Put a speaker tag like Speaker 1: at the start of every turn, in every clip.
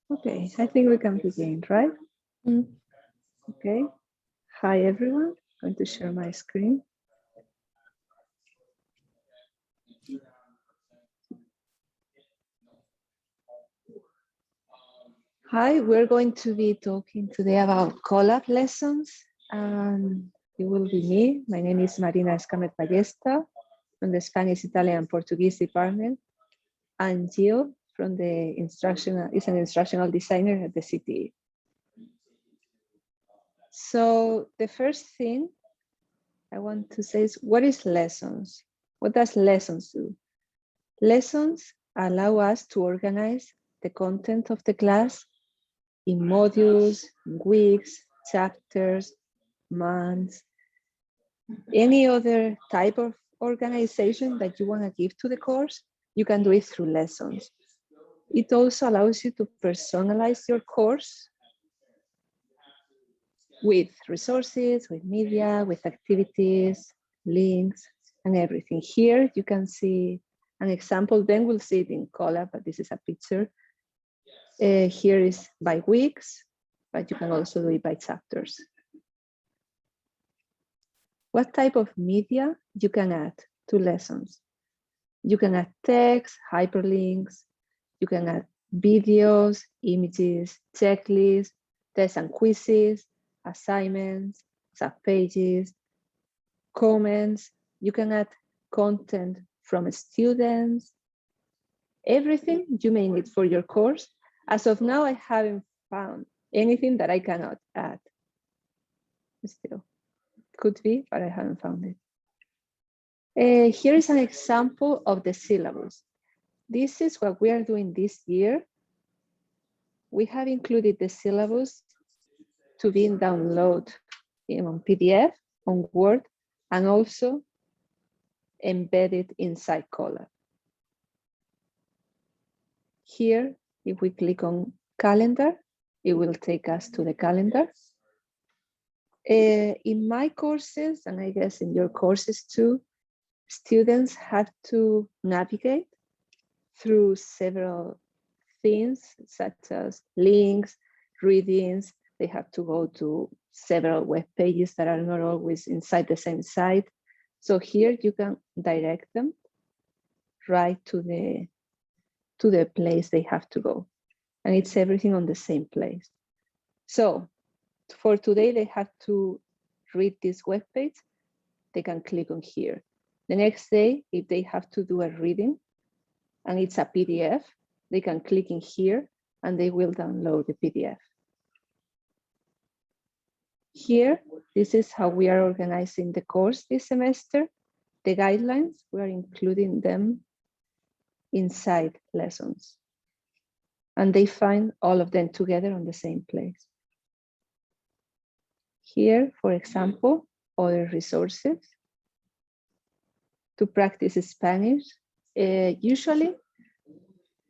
Speaker 1: Okay, I think we can begin, right? Okay. Hi, everyone. I'm going to share my screen. Hi, we're going to be talking today about collab lessons, and it will be me. My name is Marina Escámez Ballesta from the Spanish, Italian, and Portuguese department, and Gio from the is an instructional designer at the CTE. So the first thing I want to say is, what is lessons? What does lessons do? Lessons allow us to organize the content of the class in modules, weeks, chapters, months, any other type of organization that you want to give to the course, you can do it through lessons. It also allows you to personalize your course with resources, with media, with activities, links, and everything. Here you can see an example, then we'll see it in Collab, but this is a picture. Here is by weeks, but you can also do it by chapters. What type of media you can add to lessons? You can add text, hyperlinks, you can add videos, images, checklists, tests and quizzes, assignments, subpages, comments. You can add content from students, everything you may need for your course. As of now, I haven't found anything that I cannot add. Still, could be, but I haven't found it. Here is an example of the syllabus. This is what we are doing this year. We have included the syllabus to be downloaded on PDF, on Word, and also embedded inside Collab. Here, if we click on calendar, it will take us to the calendar. In my courses, and I guess in your courses too, students have to navigate through several things, such as links, readings. They have to go to several web pages that are not always inside the same site. So here you can direct them right to the place they have to go. And it's everything on the same place. So for today, they have to read this web page. They can click on here. The next day, if they have to do a reading and it's a PDF, they can click in here and they will download the PDF. Here, this is how we are organizing the course this semester. The guidelines, we are including them inside lessons. And they find all of them together on the same place. Here, for example, other resources to practice Spanish. Usually,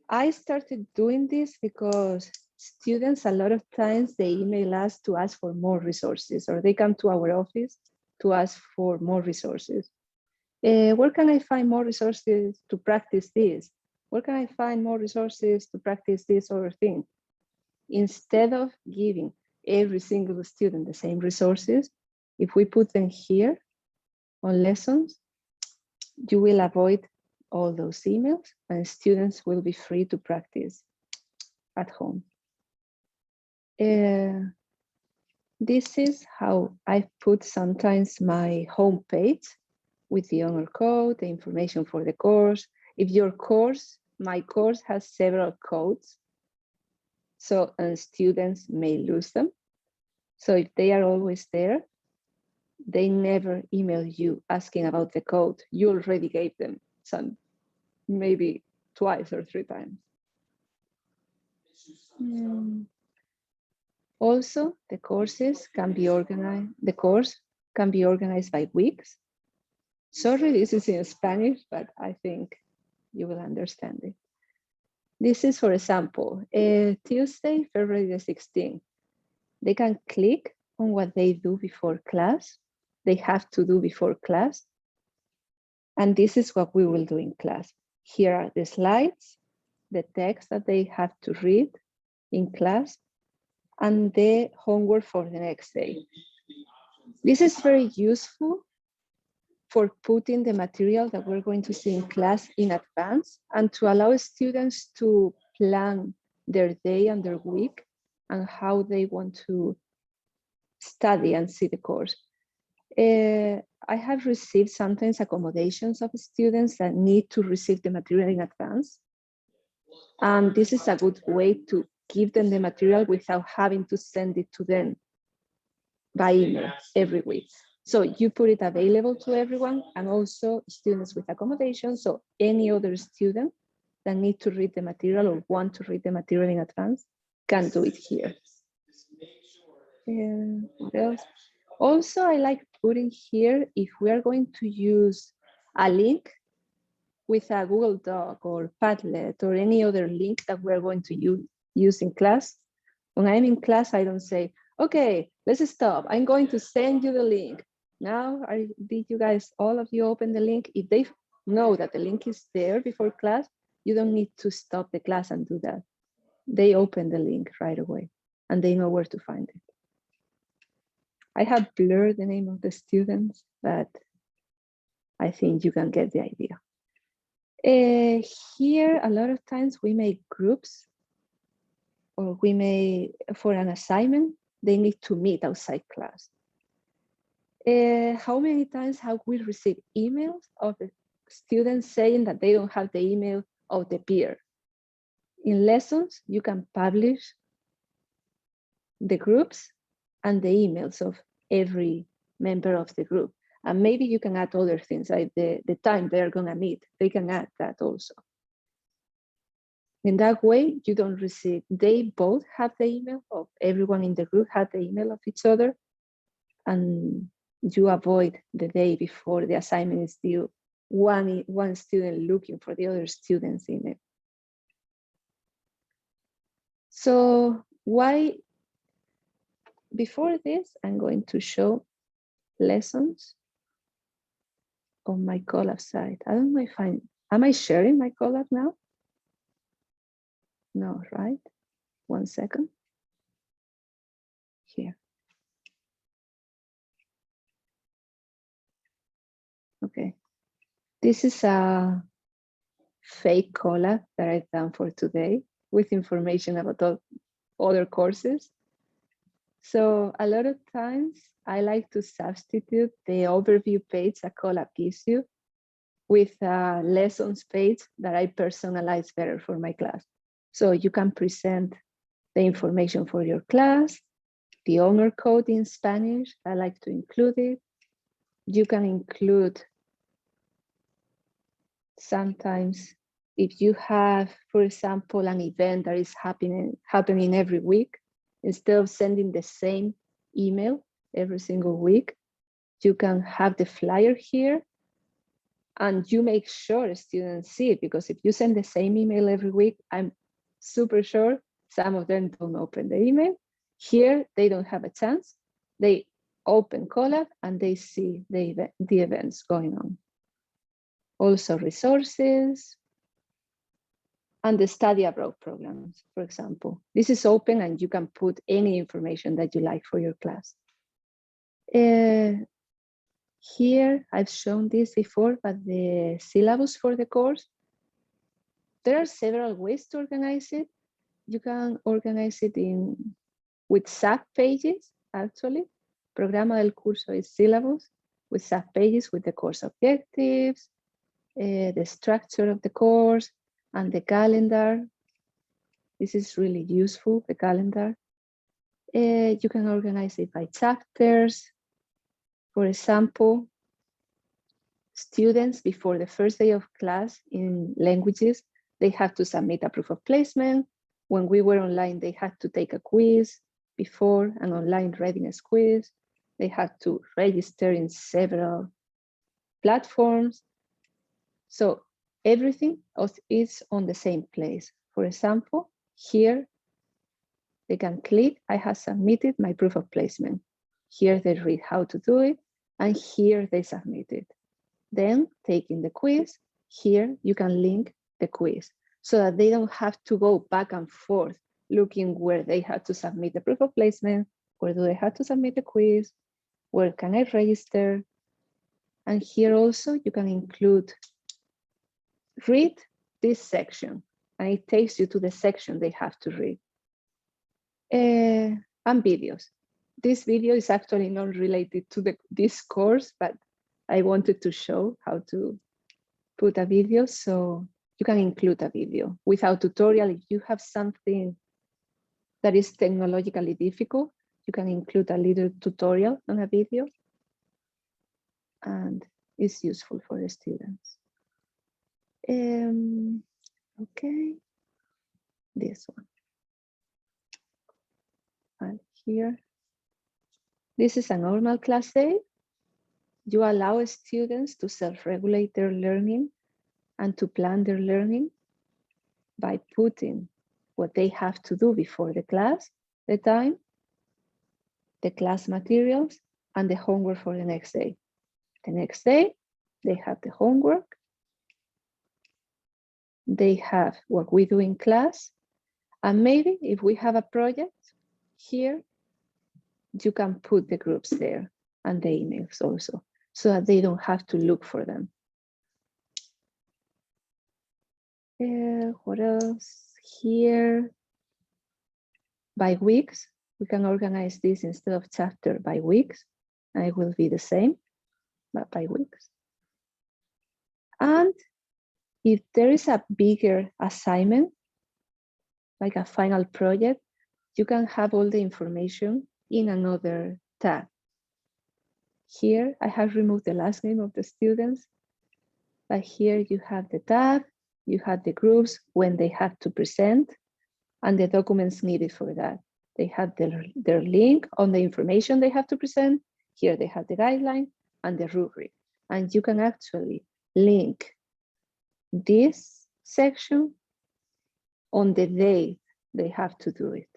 Speaker 1: I started doing this because students, a lot of times, they email us to ask for more resources, or they come to our office to ask for more resources. Where can I find more resources to practice this? Where can I find more resources to practice this other thing? Instead of giving every single student the same resources, if we put them here on lessons, you will avoid all those emails and students will be free to practice at home. This is how I put sometimes my home page with the honor code, the information for the course. If your course, my course has several codes, so and students may lose them. So if they are always there, they never email you asking about the code. You already gave them some, maybe twice or 3 times. Also, the courses can be organized, the course can be organized by weeks. Sorry, this is in Spanish, but I think you will understand it. This is, for example, Tuesday, February the 16th. They can click on what they do before class. They have to do before class. And this is what we will do in class. Here are the slides. the text that they have to read in class, and the homework for the next day. This is very useful for putting the material that we're going to see in class in advance and to allow students to plan their day and their week and how they want to study and see the course. I have received sometimes accommodations of students that need to receive the material in advance. And this is a good way to give them the material without having to send it to them by email every week. So you put it available to everyone, and also students with accommodation. So any other student that need to read the material or want to read the material in advance can do it here. What else? Also, I like putting here, if we are going to use a link with a Google Doc or Padlet or any other link that we're going to use in class. When I'm in class, I don't say, okay, let's stop. I'm going to send you the link. Now, did you guys, all of you open the link? If they know that the link is there before class, you don't need to stop the class and do that. They open the link right away and they know where to find it. I have blurred the name of the students, but I think you can get the idea. Here, a lot of times we make groups, or we may, for an assignment, they need to meet outside class. How many times have we received emails of the students saying that they don't have the email of the peer? In lessons, you can publish the groups and the emails of every member of the group. And maybe you can add other things, like the time they're gonna meet. They can add that also. In that way, you don't receive, they both have the email of everyone in the group, have the email of each other, and you avoid the day before the assignment is due, one student looking for the other student's email. So before this, I'm going to show lessons on my Collab site. I don't know if am I sharing my Collab now? No, right? 1 second. Here. Okay. This is a fake Collab that I've done for today with information about other courses. So a lot of times I like to substitute the overview page a Collab gives you with a lessons page that I personalize better for my class. So you can present the information for your class, the honor code in Spanish, I like to include it. You can include sometimes if you have, for example, an event that is happening every week, instead of sending the same email every single week, you can have the flyer here and you make sure students see it, because if you send the same email every week, I'm super sure some of them don't open the email. Here, they don't have a chance. They open Collab and they see the events going on. Also resources and the study abroad programs, for example. This is open and you can put any information that you like for your class. Here, I've shown this before, but the syllabus for the course, there are several ways to organize it. You can organize it with sub-pages, actually. Programa del curso is syllabus, with sub-pages with the course objectives, the structure of the course, and the calendar. This is really useful, the calendar. You can organize it by chapters. For example, students before the first day of class in languages, they have to submit a proof of placement. When we were online, they had to take a quiz before, an online readiness quiz. They had to register in several platforms. So everything is on the same place. For example, here they can click, I have submitted my proof of placement. Here they read how to do it, and here they submit it. Then taking the quiz, here you can link the quiz. so that they don't have to go back and forth looking where they have to submit the proof of placement, where do they have to submit the quiz, where can I register? And here also you can include, read this section, and it takes you to the section they have to read. And videos. This video is actually not related to this course, but I wanted to show how to put a video, so you can include a video. Without tutorial, if you have something that is technologically difficult, you can include a little tutorial on a video, and it's useful for the students. Okay, this one. And here, this is a normal class day. You allow students to self-regulate their learning and to plan their learning by putting what they have to do before the class, the time, the class materials, and the homework for the next day. The next day, they have the homework. They have what we do in class. And maybe if we have a project here, you can put the groups there and the emails also, so that they don't have to look for them. What else here? By weeks, we can organize this instead of chapter by weeks, and it will be the same, but by weeks. And if there is a bigger assignment, like a final project, you can have all the information in another tab. Here, I have removed the last name of the students, but here you have the tab, you have the groups when they have to present, and the documents needed for that. They have their link on the information they have to present. Here they have the guideline and the rubric. And you can actually link this section on the day they have to do it,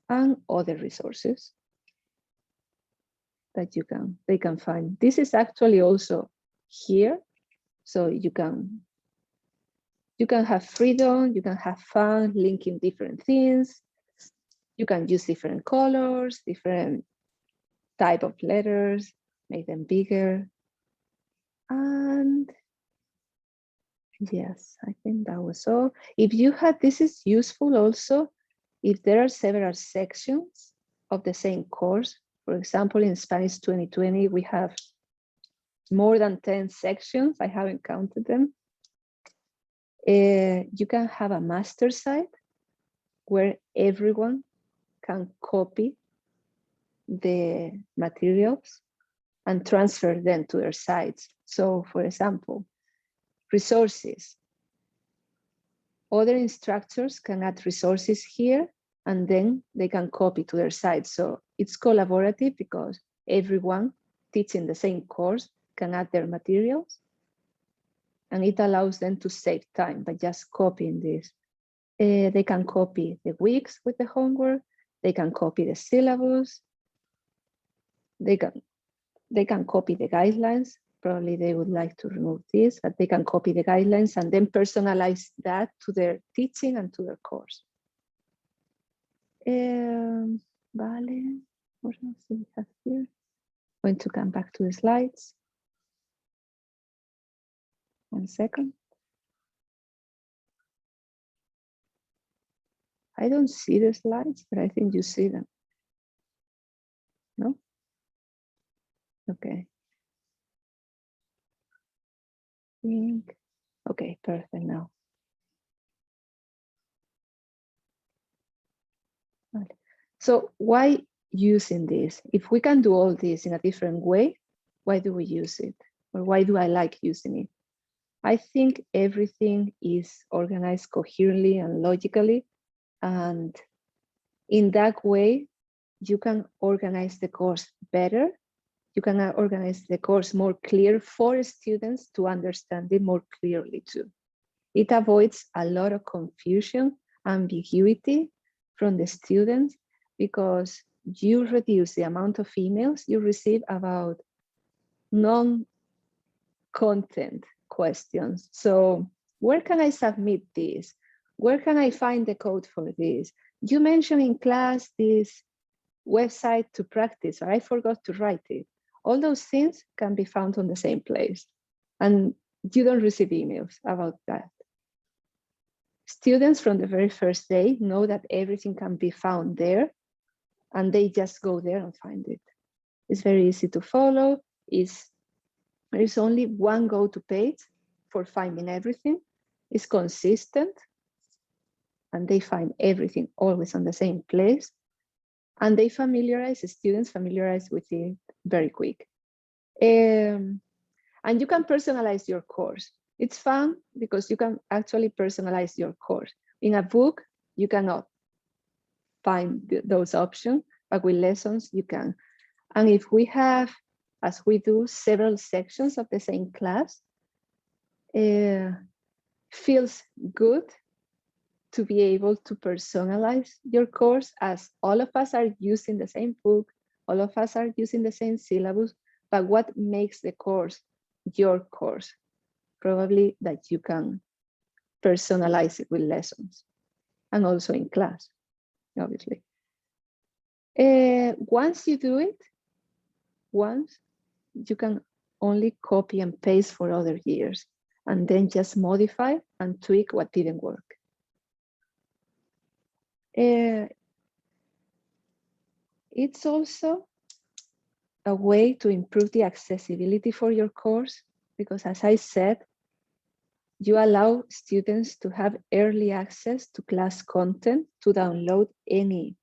Speaker 1: and other resources that they can find. This is actually also here, so you can have freedom, you can have fun linking different things. You can use different colors, different type of letters, make them bigger. And yes, I think that was all. If you had, this is useful also if there are several sections of the same course. For example, in Spanish 2020, we have more than 10 sections. I haven't counted them. You can have a master site where everyone can copy the materials and transfer them to their sites. So for example, resources. Other instructors can add resources here, and then they can copy to their site. So it's collaborative because everyone teaching the same course can add their materials, and it allows them to save time by just copying this. They can copy the weeks with the homework. They can copy the syllabus. They can copy the guidelines. Probably they would like to remove this, but they can copy the guidelines and then personalize that to their teaching and to their course. Vale, what else do we have here? I'm going to come back to the slides. 1 second. I don't see the slides, but I think you see them. No? Okay. Okay, perfect now. So why using this? If we can do all this in a different way, why do we use it? Or why do I like using it? I think everything is organized coherently and logically. And in that way, you can organize the course better. You can organize the course more clear for students to understand it more clearly too. It avoids a lot of confusion, ambiguity from the students, because you reduce the amount of emails you receive about non-content questions. So where can I submit this? Where can I find the code for this? You mentioned in class this website to practice, or I forgot to write it. All those things can be found on the same place. And you don't receive emails about that. Students from the very first day know that everything can be found there, and they just go there and find it. It's very easy to follow. There is only one go-to page for finding everything. It's consistent, and they find everything always on the same place. And they students familiarize with it very quick. And you can personalize your course. It's fun because you can actually personalize your course. In a book, you cannot find those options, but with lessons, you can. And if we have, as we do, several sections of the same class, feels good to be able to personalize your course, as all of us are using the same book, all of us are using the same syllabus, but what makes the course your course? Probably that you can personalize it with lessons and also in class, obviously. Once you do it, you can only copy and paste for other years, and then just modify and tweak what didn't work. It's also a way to improve the accessibility for your course, because as I said, you allow students to have early access to class content, to download any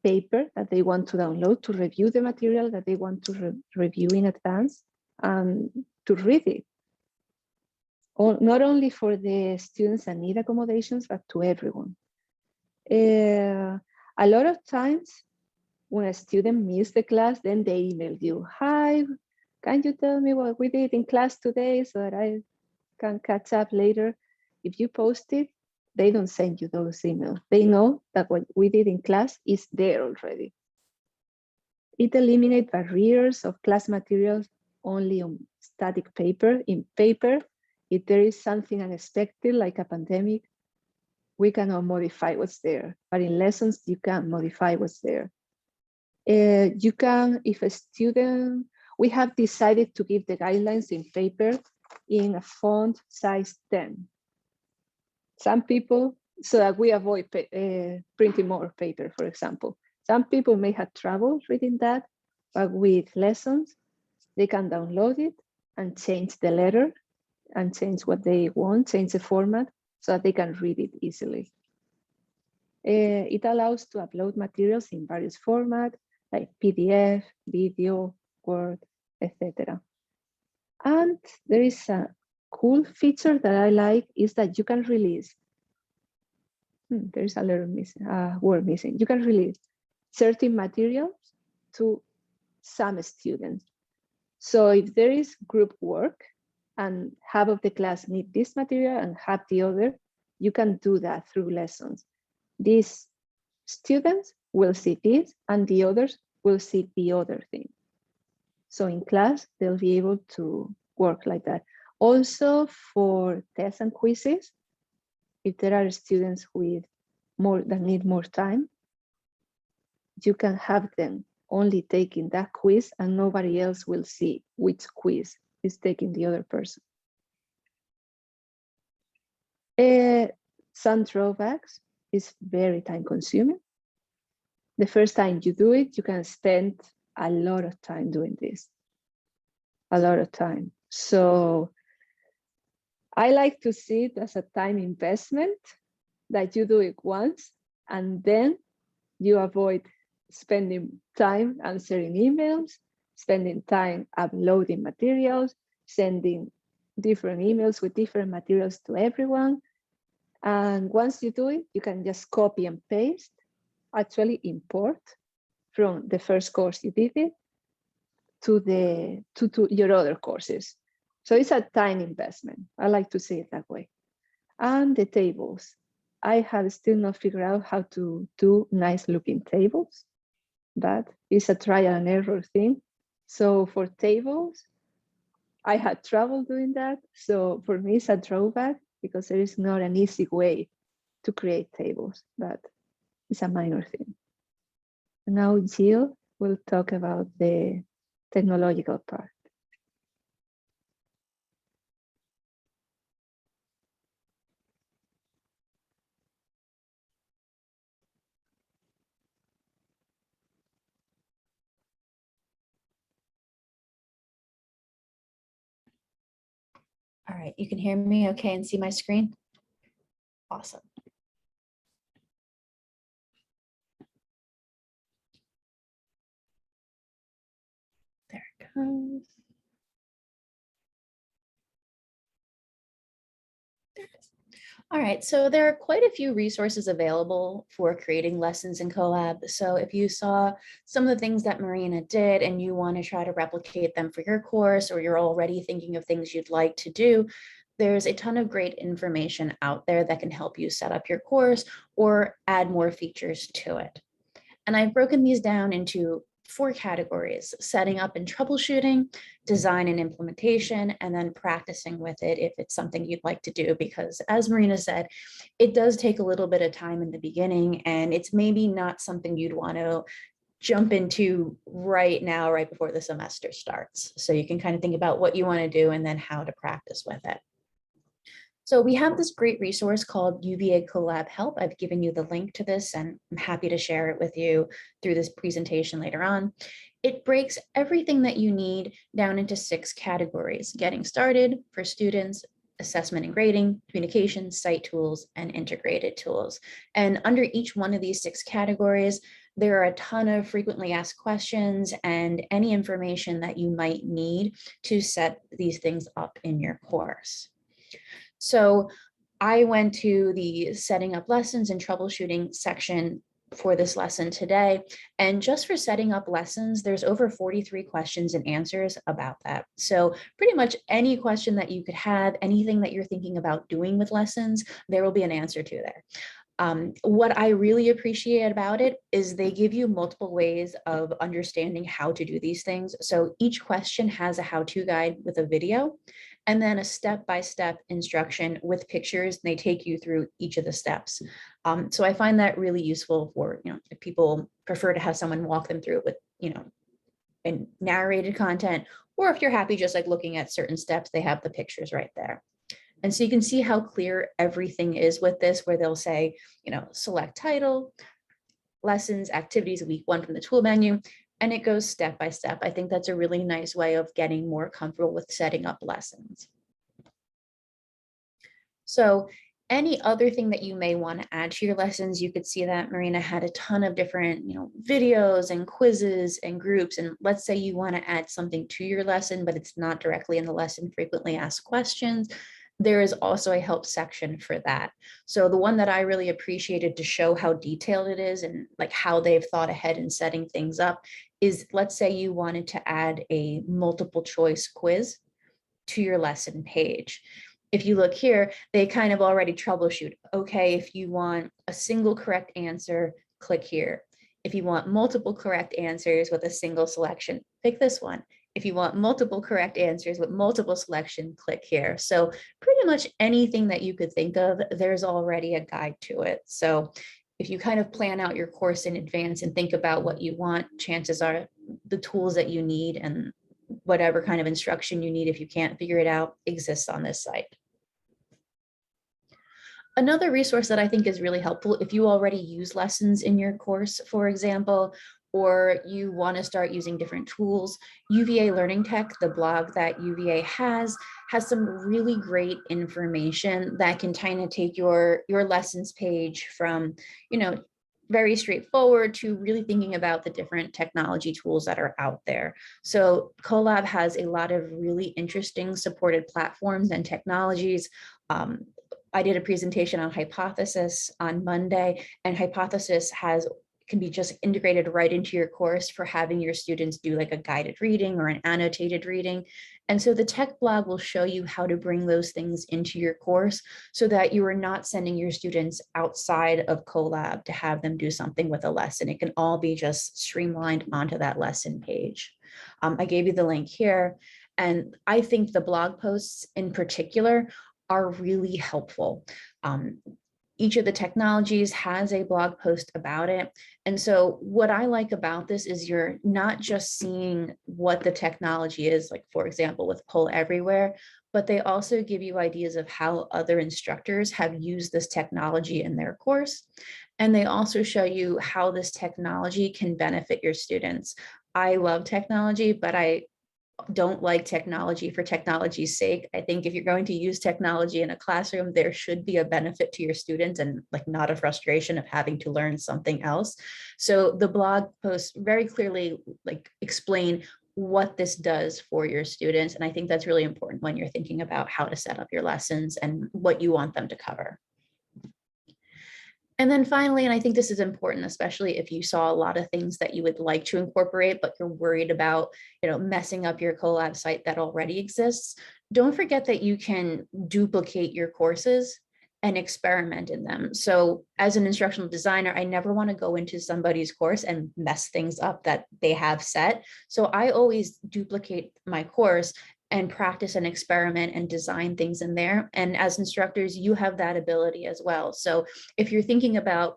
Speaker 1: paper that they want to download, to review the material that they want to review in advance, and to read it. Not only for the students that need accommodations, but to everyone. A lot of times, when a student missed the class, then they email you, "Hi, can you tell me what we did in class today so that I can catch up later?" If you post it, they don't send you those emails. They know that what we did in class is there already. It eliminates barriers of class materials only on static paper. In paper, if there is something unexpected like a pandemic, we cannot modify what's there. But in lessons, you can modify what's there. You can, if a student, we have decided to give the guidelines in paper in a font size 10. Some people, so that we avoid printing more paper, for example. Some people may have trouble reading that, but with lessons, they can download it and change the letter and change what they want, change the format, so that they can read it easily. It allows to upload materials in various formats, like PDF, video, Word, etc. And there is a cool feature that I like, is that you can release, there's a letter missing, word missing. You can release certain materials to some students. So if there is group work and half of the class need this material and half the other, you can do that through lessons. These students will see this and the others will see the other thing. So in class, they'll be able to work like that. Also for tests and quizzes, if there are students with that need more time, you can have them only taking that quiz and nobody else will see which quiz is taking the other person. Some drawbacks is very time consuming. The first time you do it, you can spend a lot of time doing this, a lot of time. So I like to see it as a time investment, that you do it once and then you avoid spending time answering emails, spending time uploading materials, sending different emails with different materials to everyone. And once you do it, you can just copy and paste, actually import from the first course you did it to your other courses. So it's a time investment. I like to see it that way. And the tables. I have still not figured out how to do nice looking tables, but it's a trial and error thing. So for tables, I had trouble doing that. So for me, it's a drawback. because there is not an easy way to create tables, but it's a minor thing. And now Jill will talk about the technological part.
Speaker 2: All right, you can hear me okay and see my screen? Awesome. There it goes. There it is. All right, so there are quite a few resources available for creating lessons in Collab. So if you saw some of the things that Marina did and you want to try to replicate them for your course, or you're already thinking of things you'd like to do, there's a ton of great information out there that can help you set up your course or add more features to it. And I've broken these down into 4 categories: setting up and troubleshooting, design and implementation, and then practicing with it if it's something you'd like to do. Because as Marina said, it does take a little bit of time in the beginning, and it's maybe not something you'd want to jump into right now, right before the semester starts. So you can kind of think about what you want to do and then how to practice with it. So we have this great resource called UVACollab Help. I've given you the link to this and I'm happy to share it with you through this presentation later on. It breaks everything that you need down into 6 categories: getting started for students, assessment and grading, communication, site tools, and integrated tools. And under each one of these 6 categories, there are a ton of frequently asked questions and any information that you might need to set these things up in your course. So I went to the setting up lessons and troubleshooting section for this lesson today. And just for setting up lessons, there's over 43 questions and answers about that. So pretty much any question that you could have, anything that you're thinking about doing with lessons, there will be an answer to there. What I really appreciate about it is they give you multiple ways of understanding how to do these things. So each question has a how-to guide with a video, and then a step-by-step instruction with pictures. They take you through each of the steps. So I find that really useful for, if people prefer to have someone walk them through it with, and narrated content, or if you're happy just like looking at certain steps, they have the pictures right there. And so you can see how clear everything is with this, where they'll say, select title, lessons, activities, week 1 from the tool menu, and it goes step by step. I think that's a really nice way of getting more comfortable with setting up lessons. So any other thing that you may want to add to your lessons, you could see that Marina had a ton of different, videos and quizzes and groups. And let's say you want to add something to your lesson, but it's not directly in the lesson, frequently asked questions. There is also a help section for that. So the one that I really appreciated to show how detailed it is and like how they've thought ahead in setting things up is, let's say you wanted to add a multiple choice quiz to your lesson page. If you look here, they kind of already troubleshoot. Okay, if you want a single correct answer, click here. If you want multiple correct answers with a single selection, pick this one. If you want multiple correct answers with multiple selection, click here. So pretty much anything that you could think of, there's already a guide to it. So if you kind of plan out your course in advance and think about what you want, chances are the tools that you need and whatever kind of instruction you need, if you can't figure it out, exists on this site. Another resource that I think is really helpful if you already use lessons in your course, for example, or you want to start using different tools, UVA Learning Tech, the blog that UVA has some really great information that can kind of take your lessons page from, very straightforward to really thinking about the different technology tools that are out there. So Collab has a lot of really interesting supported platforms and technologies. I did a presentation on Hypothesis on Monday, and Hypothesis can be just integrated right into your course for having your students do like a guided reading or an annotated reading. And so the tech blog will show you how to bring those things into your course so that you are not sending your students outside of Collab to have them do something with a lesson. It can all be just streamlined onto that lesson page. I gave you the link here, and I think the blog posts in particular are really helpful. Each of the technologies has a blog post about it. And so what I like about this is you're not just seeing what the technology is, like for example, with Pull Everywhere, but they also give you ideas of how other instructors have used this technology in their course. And they also show you how this technology can benefit your students. I love technology, but I don't like technology for technology's sake. I think if you're going to use technology in a classroom, there should be a benefit to your students and like not a frustration of having to learn something else. So the blog posts very clearly like explain what this does for your students. And I think that's really important when you're thinking about how to set up your lessons and what you want them to cover. And then finally, and I think this is important, especially if you saw a lot of things that you would like to incorporate, but you're worried about, messing up your collab site that already exists. Don't forget that you can duplicate your courses and experiment in them. So as an instructional designer, I never want to go into somebody's course and mess things up that they have set. So I always duplicate my course and practice and experiment and design things in there. And as instructors, you have that ability as well. So if you're thinking about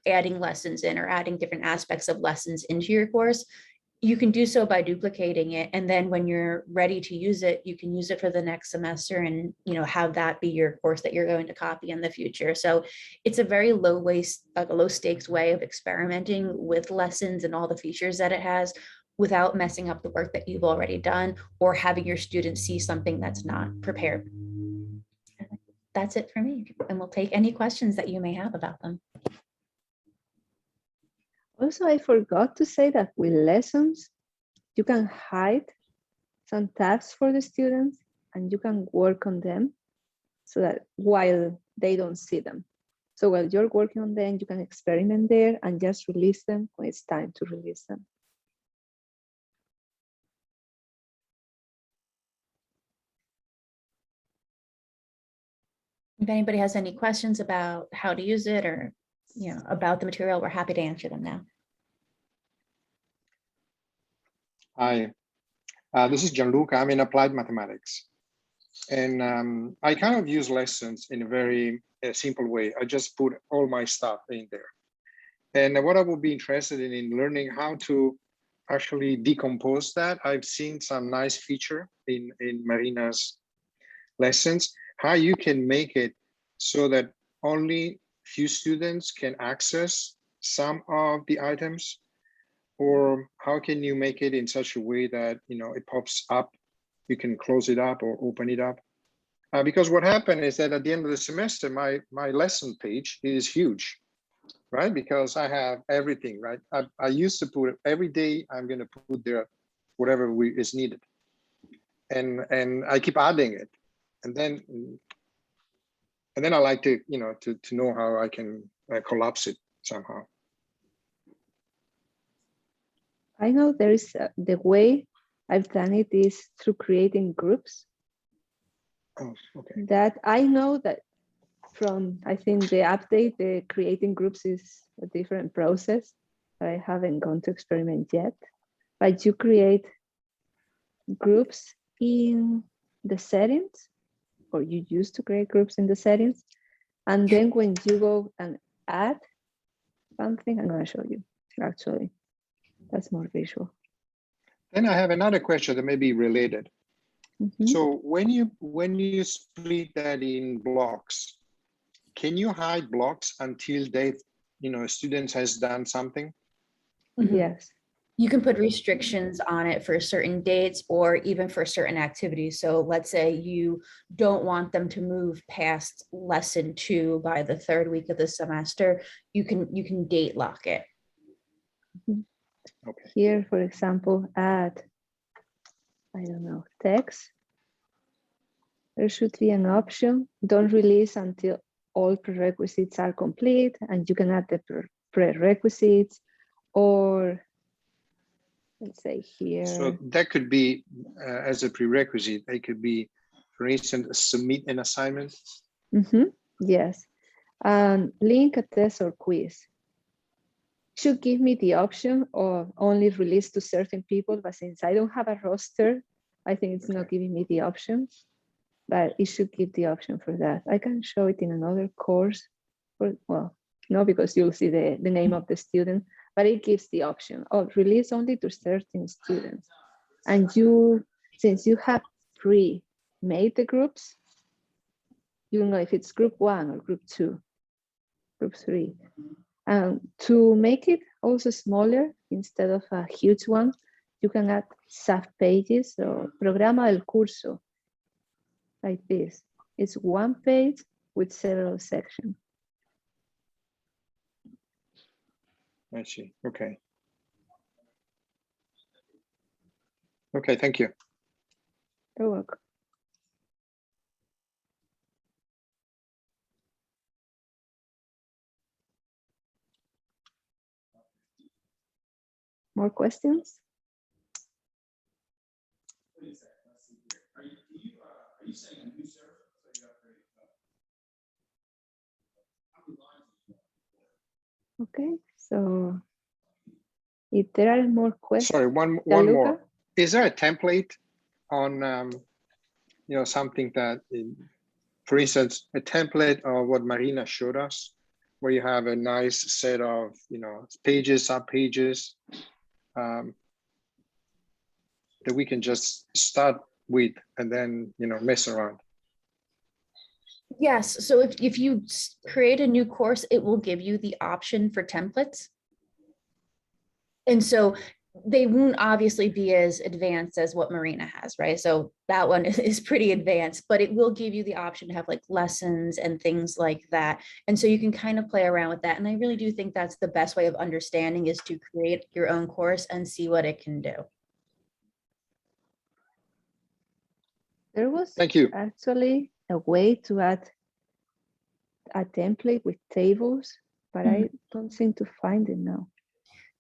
Speaker 2: adding lessons in or adding different aspects of lessons into your course, you can do so by duplicating it. And then when you're ready to use it, you can use it for the next semester and have that be your course that you're going to copy in the future. So it's a very low stakes way of experimenting with lessons and all the features that it has, without messing up the work that you've already done or having your students see something that's not prepared. That's it for me. And we'll take any questions that you may have about them.
Speaker 1: Also, I forgot to say that with lessons, you can hide some tasks for the students and you can work on them so that while they don't see them. So while you're working on them, you can experiment there and just release them when it's time to release them.
Speaker 2: If anybody has any questions about how to use it or about the material, we're happy to answer them now.
Speaker 3: Hi, this is Gianluca. I'm in applied mathematics. And I kind of use lessons in a very simple way. I just put all my stuff in there. And what I would be interested in learning how to actually decompose that. I've seen some nice feature in Marina's lessons, how you can make it so that only few students can access some of the items, or how can you make it in such a way that it pops up, you can close it up or open it up. Because what happened is that at the end of the semester, my lesson page is huge, right? Because I have everything, right? I used to put every day, I'm going to put there whatever is needed. And I keep adding it. And then I like to, to know how I can collapse it somehow.
Speaker 1: I know there is the way I've done it is through creating groups.
Speaker 3: Oh, okay.
Speaker 1: That I know that from, I think the update, the creating groups is a different process. I haven't gone to experiment yet, but you create groups in the settings, or you used to create groups in the settings. And then when you go and add something, I'm going to show you actually. That's more visual.
Speaker 3: Then I have another question that may be related.
Speaker 1: Mm-hmm.
Speaker 3: So when you split that in blocks, can you hide blocks until they, students has done something?
Speaker 2: Mm-hmm.
Speaker 1: Yes.
Speaker 2: You can put restrictions on it for certain dates or even for certain activities. So let's say you don't want them to move past lesson 2 by the 3rd week of the semester. You can date lock it.
Speaker 1: Mm-hmm.
Speaker 3: Okay.
Speaker 1: Here, for example, add, I don't know, text. There should be an option, don't release until all prerequisites are complete, and you can add the prerequisites, or let's say here.
Speaker 3: So that could be as a prerequisite, it could be, for instance, submit an assignment.
Speaker 1: Mm-hmm. Yes, and link a test or quiz. Should give me the option of only release to certain people, but since I don't have a roster, I think it's not giving me the option. but it should give the option for that. I can show it in another course, well, no, because you'll see the name of the student, but it gives the option of release only to certain students. And you, since you have pre-made the groups, you know if it's group 1 or group 2, group 3. And to make it also smaller, instead of a huge one, you can add sub-pages. So programa del curso, like this. It's one page with several sections.
Speaker 3: I see. Okay. Okay, thank you.
Speaker 1: You're welcome. More questions? Okay, so if there are more questions.
Speaker 3: Sorry, one more. Is there a template on, you know, something that, for instance, a template of what Marina showed us, where you have a nice set of, you know, pages, sub-pages, that we can just start with and then, you know, mess around?
Speaker 2: Yes, so if you create a new course, it will give you the option for templates. And so they won't obviously be as advanced as what Marina has, right? So that one is pretty advanced, but it will give you the option to have like lessons and things like that. And so you can kind of play around with that. And I really do think that's the best way of understanding, is to create your own course and see what it can do.
Speaker 1: There was
Speaker 3: Thank you.
Speaker 1: actually a way to add a template with tables, but I don't seem to find it now.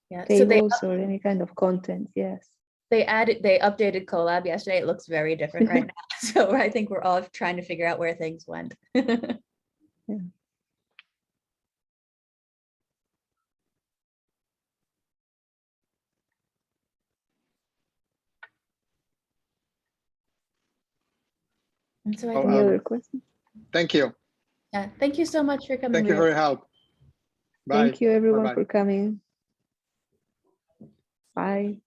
Speaker 2: Yeah,
Speaker 1: Tables or any kind of content, yes.
Speaker 2: they updated Collab yesterday. It looks very different right now. So I think we're all trying to figure out where things went.
Speaker 1: Yeah.
Speaker 2: And so I
Speaker 3: Oh,
Speaker 2: think,
Speaker 1: Any other questions?
Speaker 3: Thank you.
Speaker 2: yeah, thank you so much for coming.
Speaker 3: Thank you for your help. Bye.
Speaker 1: Thank you everyone
Speaker 3: Bye-bye.
Speaker 1: for coming. Bye.